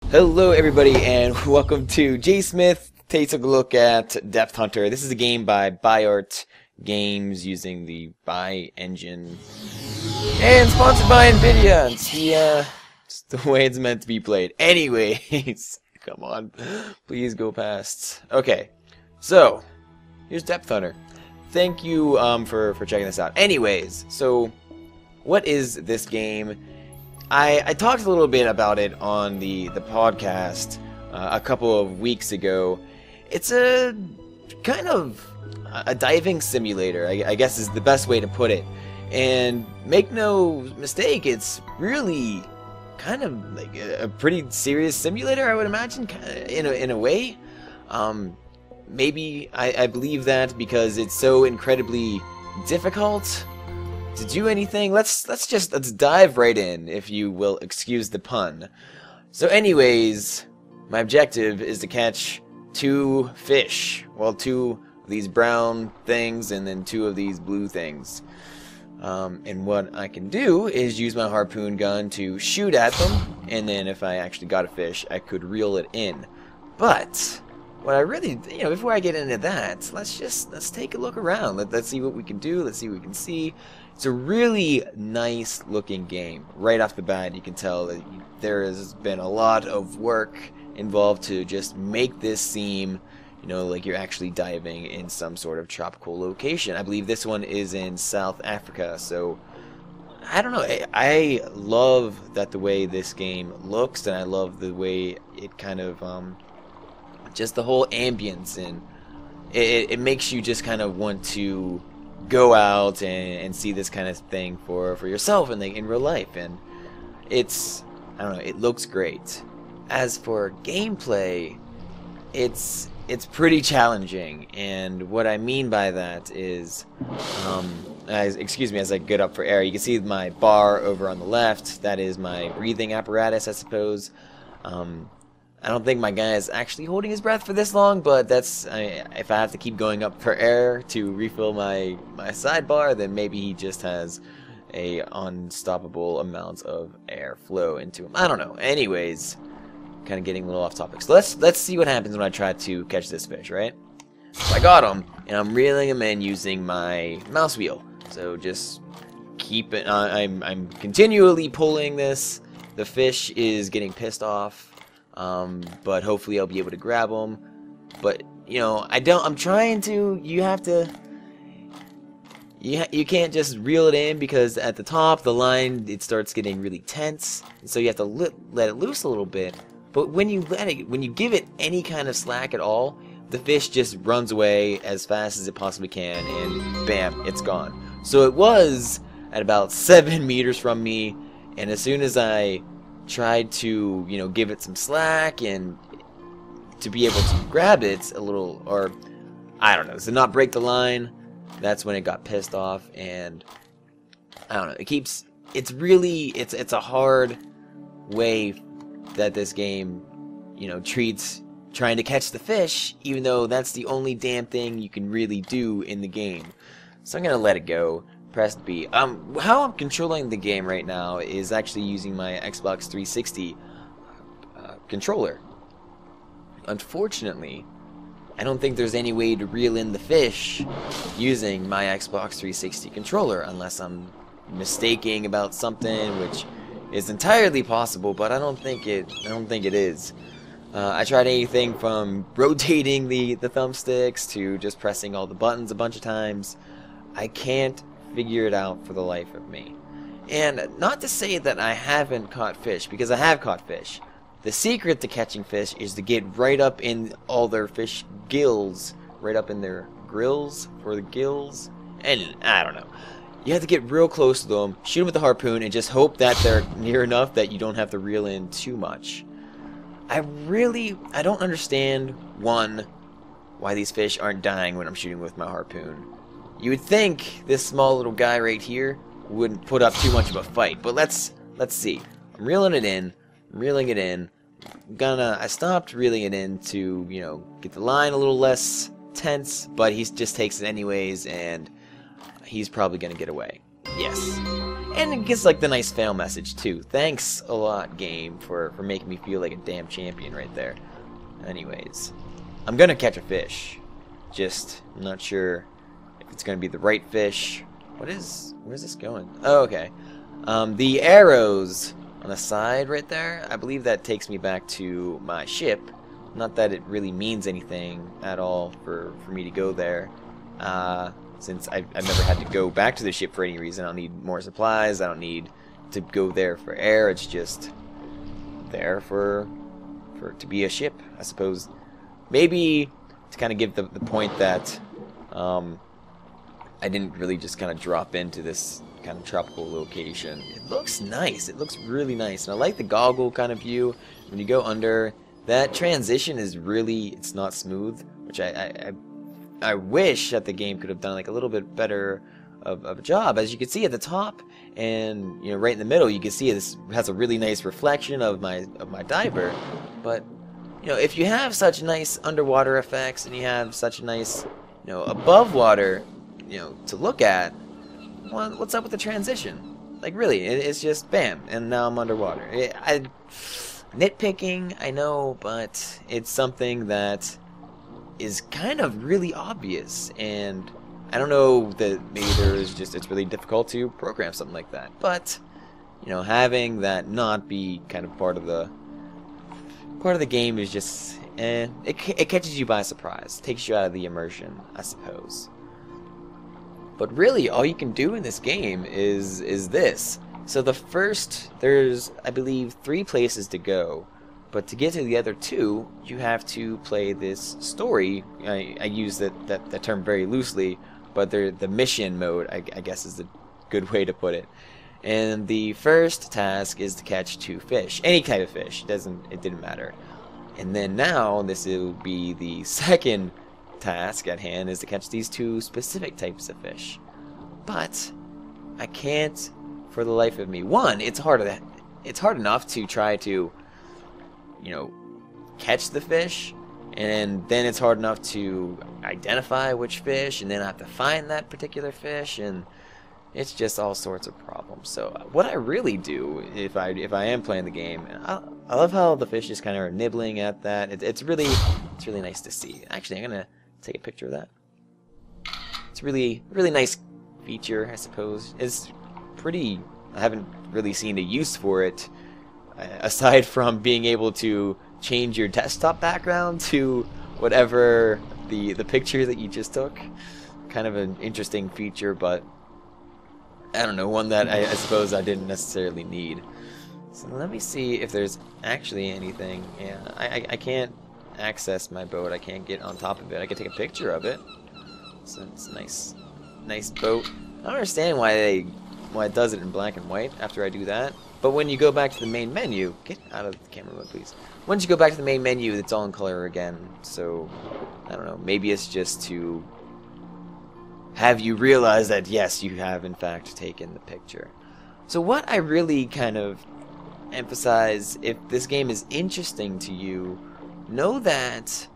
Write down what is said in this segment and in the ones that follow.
Hello everybody and welcome to J Smith takes a look at Depth Hunter. This is a game by ByArt Games using the Buy engine and sponsored by Nvidia. It's the way it's meant to be played. Anyways, come on, please go past. Okay, so here's Depth Hunter. Thank you for checking this out. Anyways, so what is this game? I talked a little bit about it on the podcast a couple of weeks ago. It's a kind of a diving simulator, I guess is the best way to put it. And make no mistake, it's really kind of like a pretty serious simulator, I would imagine, in a way. Maybe I believe that because it's so incredibly difficult to do anything. Let's dive right in, if you will excuse the pun. So anyways, my objective is to catch 2 fish. Well, 2 of these brown things and then 2 of these blue things. And what I can do is use my harpoon gun to shoot at them, and then if I actually got a fish, I could reel it in. But what I really, before I get into that, let's take a look around. Let's see what we can do. Let's see what we can see. It's a really nice looking game. Right off the bat, you can tell that there has been a lot of work involved to just make this seem, like you're actually diving in some sort of tropical location. I believe this one is in South Africa, so I don't know. I love that the way this game looks, and I love the way it kind of, just the whole ambience, and it makes you just kind of want to go out and see this kind of thing for yourself in real life. And it's, I don't know, it looks great. As for gameplay, it's pretty challenging, and what I mean by that is, excuse me as I get up for air, you can see my bar over on the left. That is my breathing apparatus, I suppose. I don't think my guy is actually holding his breath for this long, but that's, if I have to keep going up for air to refill my sidebar, then maybe he just has a unstoppable amount of air flow into him. I don't know. Anyways, kind of getting a little off topic. So let's see what happens when I try to catch this fish, right? So I got him, and I'm reeling him in using my mouse wheel. So just keep it. I'm continually pulling this. The fish is getting pissed off. But hopefully I'll be able to grab them. But, I'm trying to, you can't just reel it in, because at the top, the line, it starts getting really tense. So you have to let it loose a little bit. But when you give it any kind of slack at all, the fish just runs away as fast as it possibly can, and bam, it's gone. So it was at about 7 meters from me, and as soon as I tried to, give it some slack and to be able to grab it a little, or I don't know, to not break the line, that's when it got pissed off. And I don't know, it's a hard way that this game, treats trying to catch the fish, even though that's the only damn thing you can really do in the game. So I'm gonna let it go. Press B. How I'm controlling the game right now is actually using my Xbox 360 controller. Unfortunately, I don't think there's any way to reel in the fish using my Xbox 360 controller, unless I'm mistaking about something, which is entirely possible, but I don't think it is. I tried anything from rotating the thumbsticks to just pressing all the buttons a bunch of times. I can't figure it out for the life of me. And not to say that I haven't caught fish, because I have caught fish. The secret to catching fish is to get right up in all their fish gills, right up in their grills for the gills, and I don't know. You have to get real close to them, shoot them with the harpoon, and just hope that they're near enough that you don't have to reel in too much. I don't understand, one, why these fish aren't dying when I'm shooting with my harpoon. You would think this small little guy right here wouldn't put up too much of a fight, but let's see. I'm reeling it in. I stopped reeling it in to, get the line a little less tense, but he just takes it anyways, and he's probably gonna get away. Yes. And it gets like the nice fail message too. Thanks a lot, game, for making me feel like a damn champion right there. Anyways, I'm gonna catch a fish. Just, I'm not sure if it's gonna be the right fish. Where's this going? Oh, okay. The arrows on the side right there, I believe that takes me back to my ship. Not that it really means anything at all for me to go there, since I've never had to go back to the ship for any reason. I don't need more supplies, I don't need to go there for air, it's just there for to be a ship, I suppose. Maybe to kind of give the point that I didn't really just kind of drop into this kind of tropical location. It looks nice, it looks really nice, and I like the goggle kind of view. When you go under, that transition is really, it's not smooth, which I wish that the game could have done like a little bit better of a job. As you can see at the top, and you know, right in the middle, you can see this has a really nice reflection of my diver. But you know, if you have such nice underwater effects and you have such a nice, you know, above water, you know, to look at, well, what's up with the transition? Like really, it's just bam, and now I'm underwater. Nitpicking, I know, but it's something that is kind of really obvious, and I don't know that maybe it's really difficult to program something like that. But you know, having that not be kind of part of the game is just it catches you by surprise, takes you out of the immersion, I suppose. But really, all you can do in this game is this. So there's, I believe, 3 places to go, but to get to the other 2, you have to play this story. I use that term very loosely, but the mission mode, I guess, is a good way to put it. And the first task is to catch 2 fish, any type of fish. It didn't matter. And then now this will be the second task at hand, is to catch these 2 specific types of fish. But I can't, for the life of me. One, it's hard enough to try to, you know, catch the fish, and then it's hard enough to identify which fish, and then I have to find that particular fish, and it's just all sorts of problems. So what I really do, if I am playing the game, I love how the fish just kind of are nibbling at that. It's really nice to see. Actually, I'm gonna take a picture of that. It's really nice feature, I suppose. It's pretty, I haven't really seen a use for it aside from being able to change your desktop background to whatever the picture that you just took. Kind of an interesting feature, but I don't know, one that I suppose I didn't necessarily need. So let me see if there's actually anything. Yeah, I can't access my boat. I can't get on top of it. I can take a picture of it. So it's a nice boat. I don't understand why it does it in black and white after I do that. But when you go back to the main menu, get out of the camera mode, please. Once you go back to the main menu, it's all in color again. So I don't know. Maybe it's just to have you realize that yes, you have in fact taken the picture. So what I really kind of emphasize, if this game is interesting to you, know that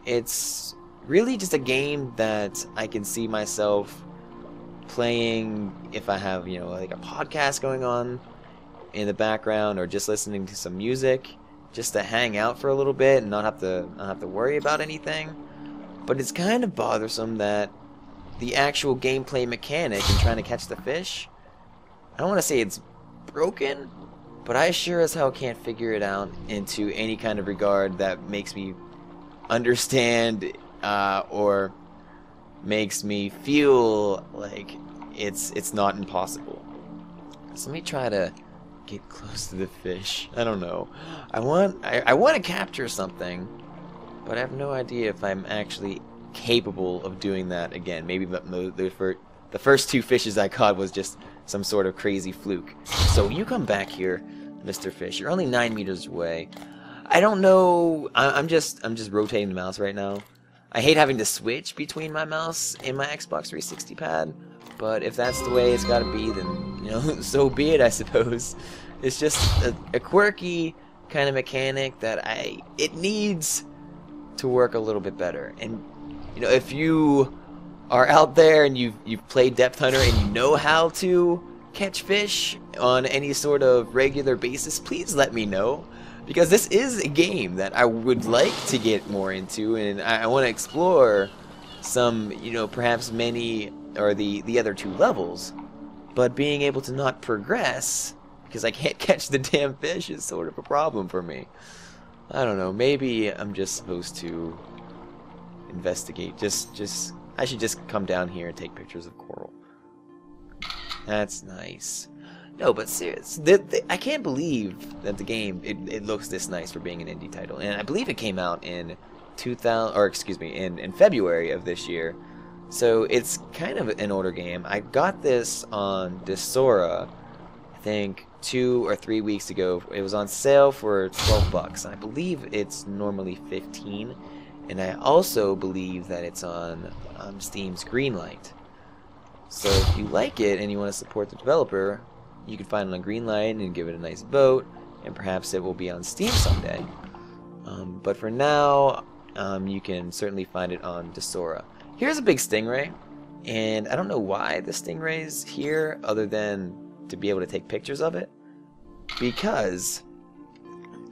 it's really just a game that I can see myself playing if I have, you know, like a podcast going on in the background, or just listening to some music, just to hang out for a little bit and not have to worry about anything. But it's kind of bothersome that the actual gameplay mechanic in trying to catch the fish, I don't want to say it's broken, but I sure as hell can't figure it out into any kind of regard that makes me understand or makes me feel like it's not impossible. So let me try to get close to the fish. I don't know. I want to capture something, but I have no idea if I'm actually capable of doing that again. Maybe the first 2 fishes I caught was just some sort of crazy fluke. So you come back here, Mr. Fish. You're only 9 meters away. I don't know. I'm just rotating the mouse right now. I hate having to switch between my mouse and my Xbox 360 pad, but if that's the way it's got to be, then, you know, so be it, I suppose. It's just a quirky kind of mechanic that it needs to work a little bit better. And you know, if you are out there and you've played Depth Hunter and you know how to catch fish on any sort of regular basis, please let me know. Because this is a game that I would like to get more into, and I want to explore some, you know, perhaps many or the other 2 levels. But being able to not progress because I can't catch the damn fish is sort of a problem for me. I don't know, maybe I'm just supposed to investigate. I should just come down here and take pictures of coral. That's nice. No, but serious, I can't believe that the game it looks this nice for being an indie title, and I believe it came out in in February of this year, so it's kind of an older game. I got this on Desora, I think 2 or 3 weeks ago. It was on sale for $12. I believe it's normally $15, and I also believe that it's on Steam's Greenlit. So if you like it and you want to support the developer, you can find it on Greenlight and give it a nice vote, and perhaps it will be on Steam someday. But for now, you can certainly find it on Desora. Here's a big stingray, and I don't know why the stingray's here other than to be able to take pictures of it. Because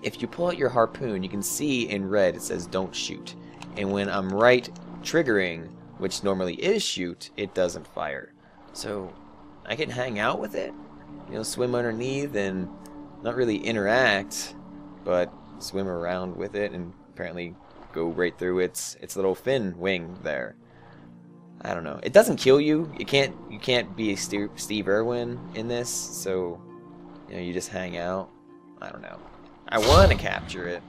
if you pull out your harpoon, you can see in red it says don't shoot. And when I'm right triggering, which normally is shoot, it doesn't fire. So I can hang out with it, you know, swim underneath and not really interact, but swim around with it and apparently go right through its little fin wing there. I don't know. It doesn't kill you. You can't be a Steve Irwin in this, so you know, you just hang out. I don't know. I want to capture it.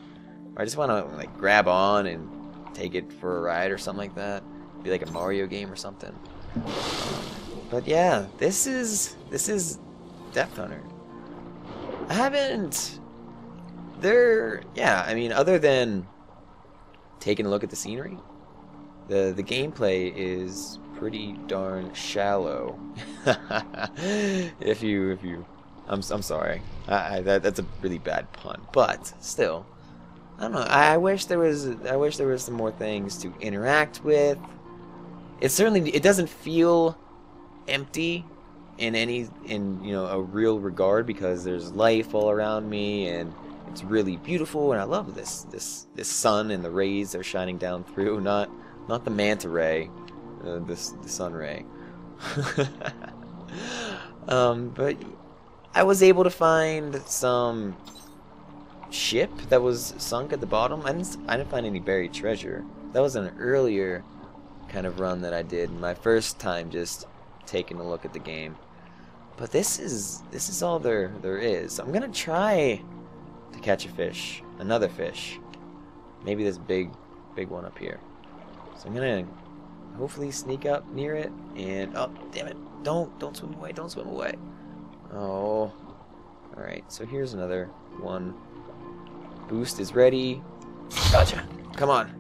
Or I just want to like grab on and take it for a ride or something like that. Be like a Mario game or something. But yeah, this is Depth Hunter. I haven't I mean, other than taking a look at the scenery, the gameplay is pretty darn shallow. I'm sorry. That's a really bad pun, but still, I don't know. I wish there was some more things to interact with. It doesn't feel empty in you know, a real regard, because there's life all around me and it's really beautiful, and I love this sun and the rays are shining down through, not the manta ray, the sun ray. But I was able to find some ship that was sunk at the bottom. I didn't find any buried treasure. That was an earlier kind of run that I did, my first time just taking a look at the game. But this is all there is. I'm gonna try to catch a fish, another fish, maybe this big one up here. So I'm gonna hopefully sneak up near it, and oh damn it, don't swim away, don't swim away. Oh, all right. So here's another one. Boost is ready. Gotcha. Come on,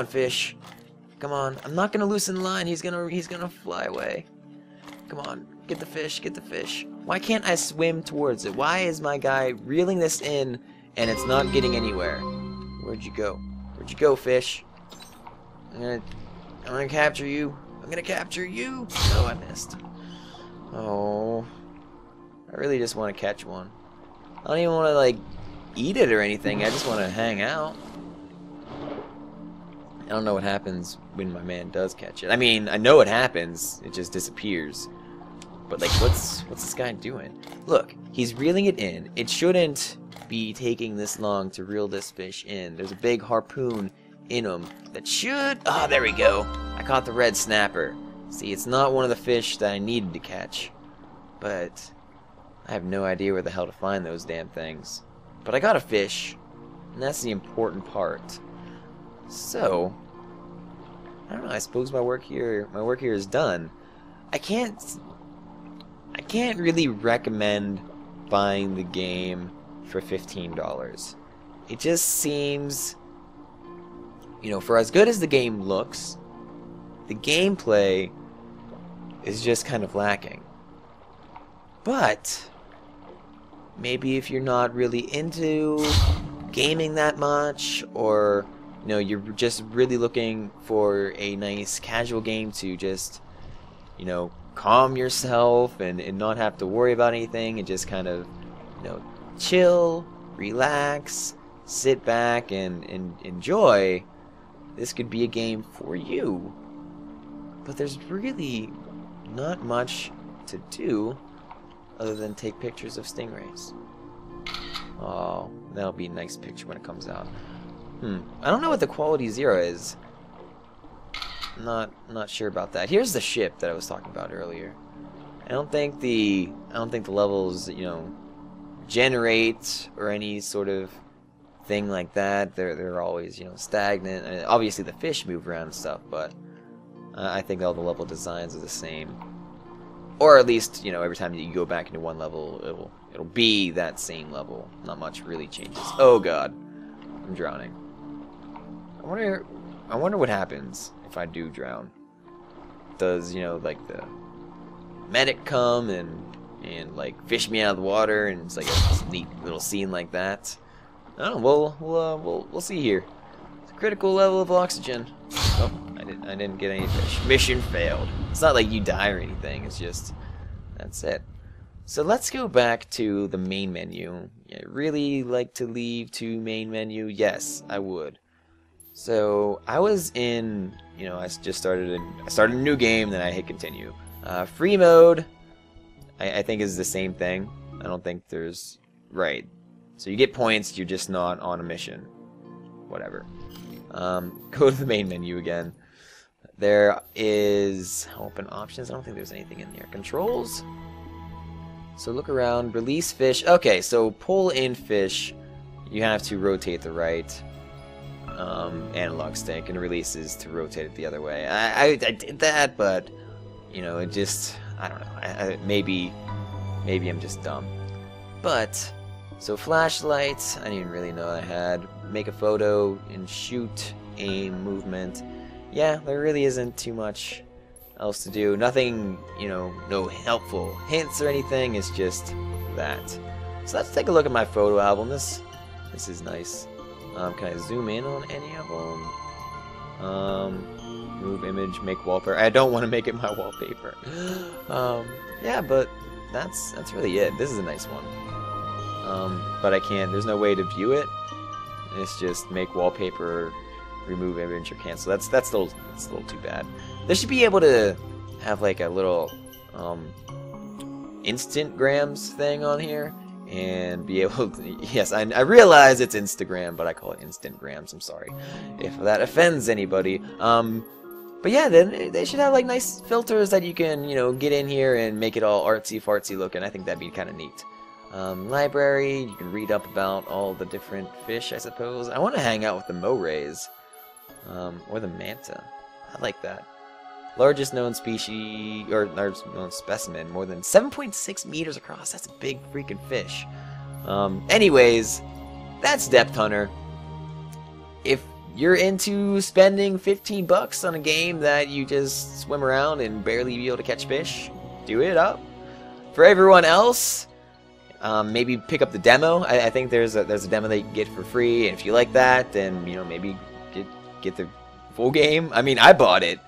fish. Come on. I'm not gonna loosen line. He's gonna fly away. Come on, get the fish, get the fish. Why can't I swim towards it? Why is my guy reeling this in and it's not getting anywhere? Where'd you go? Where'd you go, fish? I'm gonna capture you. I'm gonna capture you. No, I missed. Oh, I really just want to catch one. I don't even want to like eat it or anything. I just want to hang out. I don't know what happens when my man does catch it. I mean, I know what happens. It just disappears. But like, what's this guy doing? Look, he's reeling it in. It shouldn't be taking this long to reel this fish in. There's a big harpoon in him that should... Ah, there we go. I caught the red snapper. See, it's not one of the fish that I needed to catch. But I have no idea where the hell to find those damn things. But I got a fish, and that's the important part. So, I don't know, I suppose my work here is done. I can't really recommend buying the game for $15. It just seems, you know, for as good as the game looks, the gameplay is just kind of lacking. But maybe if you're not really into gaming that much, or you know, you're just really looking for a nice casual game to just, you know, calm yourself and not have to worry about anything and just kind of, you know, chill, relax, sit back and enjoy, this could be a game for you. But there's really not much to do other than take pictures of stingrays. Oh, that'll be a nice picture when it comes out. I don't know what the quality 0 is. Not sure about that. Here's the ship that I was talking about earlier. I don't think the levels, you know, generate or any sort of thing like that. They're always, you know, stagnant. And obviously the fish move around and stuff, but I think all the level designs are the same. Or at least, you know, every time you go back into one level, it'll be that same level. Not much really changes. Oh god, I'm drowning. I wonder what happens if I do drown. Does, you know, like the medic come and like fish me out of the water, and it's like a neat little scene like that? I don't know. We'll see here. It's a critical level of oxygen. Oh, I didn't get any fish. Mission failed. It's not like you die or anything. It's just that's it. So let's go back to the main menu. I really like to leave to main menu. Yes, I would. So I was in, you know, I started a new game, then I hit continue. Free mode, I think is the same thing. I don't think there's right. So you get points, you're just not on a mission. Whatever. Go to the main menu again. There is open options. I don't think there's anything in there. Controls. So look around. Release fish. Okay, so pull in fish. You have to rotate the right analog stick, and releases to rotate it the other way. I did that, but you know, it just, I don't know. Maybe I'm just dumb. But so flashlights, I didn't even really know I had. Make a photo and shoot, aim, movement. Yeah, there really isn't too much else to do. Nothing, you know, no helpful hints or anything. It's just that. So let's take a look at my photo album. This is nice. Can I zoom in on any of them? Move image, make wallpaper. I don't want to make it my wallpaper. Yeah, but that's really it. This is a nice one. But I can't. There's no way to view it. It's just make wallpaper, remove image, or cancel. That's a little too bad. They should be able to have like a little Instagrams thing on here. And be able to, yes, I realize it's Instagram, but I call it Instantgrams. I'm sorry if that offends anybody. But yeah, then they should have like nice filters that you can, you know, get in here and make it all artsy fartsy looking. I think that'd be kind of neat. Library, you can read up about all the different fish, I suppose. I want to hang out with the morays, or the manta. I like that. Largest known species, or largest known specimen, more than 7.6 meters across. That's a big freaking fish. Anyways, that's Depth Hunter. If you're into spending 15 bucks on a game that you just swim around and barely be able to catch fish, do it up. For everyone else, maybe pick up the demo. I think there's a demo that you can get for free, and if you like that, then you know, maybe get the full game. I mean, I bought it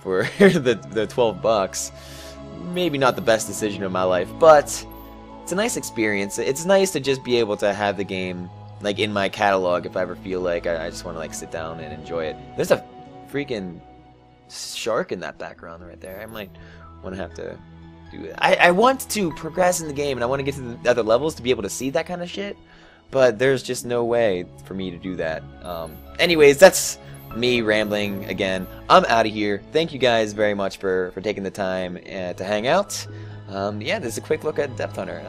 for the 12 bucks. Maybe not the best decision of my life, but it's a nice experience. It's nice to just be able to have the game like in my catalog if I ever feel like I just want to like sit down and enjoy it. There's a freaking shark in that background right there. I might want to have to do it. I want to progress in the game, and I want to get to the other levels to be able to see that kind of shit, but there's just no way for me to do that. Anyways, that's me rambling again. I'm out of here. Thank you guys very much for taking the time to hang out. Yeah, this is a quick look at Depth Hunter.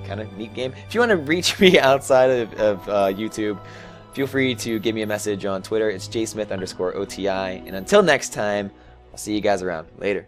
Kind of neat game. If you want to reach me outside of YouTube, feel free to give me a message on Twitter. It's jsmith_OTI. And until next time, I'll see you guys around. Later.